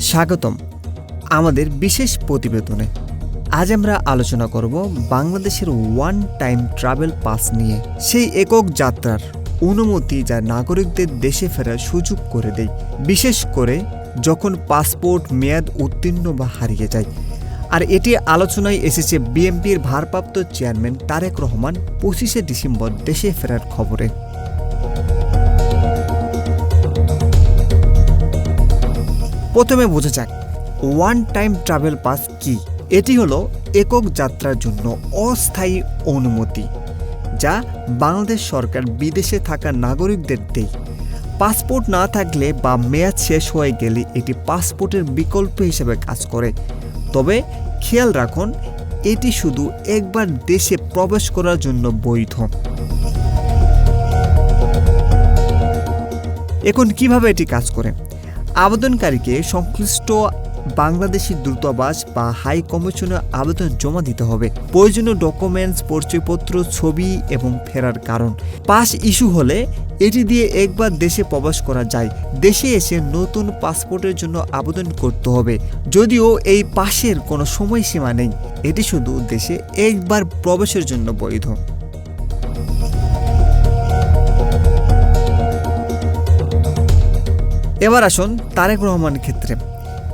স্বাগতম আমাদের বিশেষ প্রতিবেদনে। আজ আমরা আলোচনা করব বাংলাদেশের ওয়ান টাইম ট্রাভেল পাস নিয়ে, সেই একক যাত্রার অনুমতি যা নাগরিকদের দেশে ফেরার সুযোগ করে দেয়, বিশেষ করে যখন পাসপোর্ট মেয়াদ উত্তীর্ণ বা হারিয়ে যায়। আর এটি আলোচনায় এসেছে বিএনপির ভারপ্রাপ্ত চেয়ারম্যান তারেক রহমান 25শে ডিসেম্বর দেশে ফেরার খবরে। প্রথমে বোঝা যাক ওয়ান টাইম ট্রাভেল পাস কি। এটি হলো একক যাত্রার জন্য অস্থায়ী অনুমতি যা বাংলাদেশ সরকার বিদেশে থাকা নাগরিকদের দেয়। পাসপোর্ট না থাকলে বা মেয়াদ শেষ হয়ে গেলে এটি পাসপোর্টের বিকল্প হিসেবে কাজ করে। তবে খেয়াল রাখুন, এটি শুধু একবার দেশে প্রবেশ করার জন্য বৈধ। এখন কিভাবে এটি কাজ করে? আবেদনকারীকে সংশ্লিষ্ট বাংলাদেশি দূতাবাস বা হাই কমিশনে আবেদন জমা দিতে হবে। প্রয়োজনীয় ডকুমেন্টস, পরিচয়পত্র, ছবি এবং ফেরার কারণ। পাস ইস্যু হলে এটি দিয়ে একবার দেশে প্রবেশ করা যায়। দেশে এসে নতুন পাসপোর্টের জন্য আবেদন করতে হবে। যদিও এই পাসের কোনো সময়সীমা নেই, এটি শুধু দেশে একবার প্রবেশের জন্য বৈধ। এবার আসুন তারেক রহমানের ক্ষেত্রে।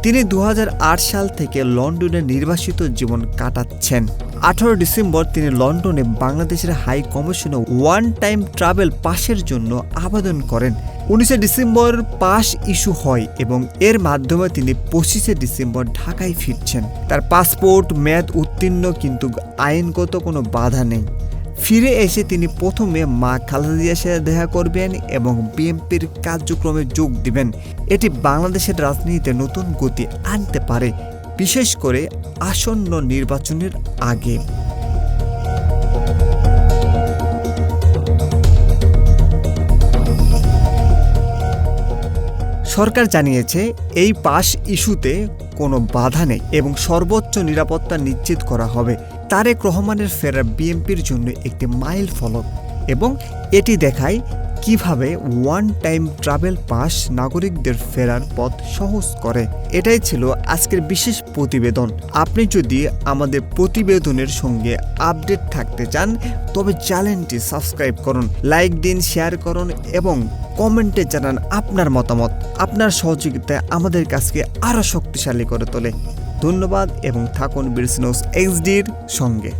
তিনি 2008 সাল থেকে লন্ডনে নির্বাসিত জীবন কাটাচ্ছেন। 18 ডিসেম্বর তিনি লন্ডনে বাংলাদেশের হাই কমিশনে ওয়ান টাইম ট্রাভেল পাসের জন্য আবেদন করেন। 19 ডিসেম্বর পাস ইস্যু হয় এবং এর মাধ্যমে তিনি 25শে ডিসেম্বর ঢাকায় ফিরছেন। তার পাসপোর্ট মেয়াদ উত্তীর্ণ, কিন্তু আইনগত কোনো বাধা নেই। ফিরে এসে তিনি প্রথমে মা খালেদা জিয়ার সাথে দেখা করবেন এবং বিএনপির কার্যক্রমে যোগ দিবেন। এটি বাংলাদেশের রাজনীতিতে নতুন গতি আনতে পারে, বিশেষ করে আসন্ন নির্বাচনের আগে। সরকার জানিয়েছে এই পাস ইস্যুতে কোনো বাধা নেই এবং সর্বোচ্চ নিরাপত্তা নিশ্চিত করা হবে। তারেক রহমানের ফেরা বিএনপির জন্য একটি মাইল ফলক এবং এটি দেখায় কিভাবে ওয়ান টাইম ট্রাভেল পাস নাগরিকদের ফেরার পথ সহজ করে। এটাই ছিল আজকের বিশেষ প্রতিবেদন। আপনি যদি আমাদের প্রতিবেদনের সঙ্গে আপডেট থাকতে চান তবে চ্যানেলটি সাবস্ক্রাইব করুন, লাইক দিন, শেয়ার করুন এবং কমেন্টে জানান আপনার মতামত। আপনার সহযোগিতায় আমাদের কাজকে আরও শক্তিশালী করে তোলে। ধন্যবাদ এবং থাকুন বিডস নিউজ XD-র সঙ্গে।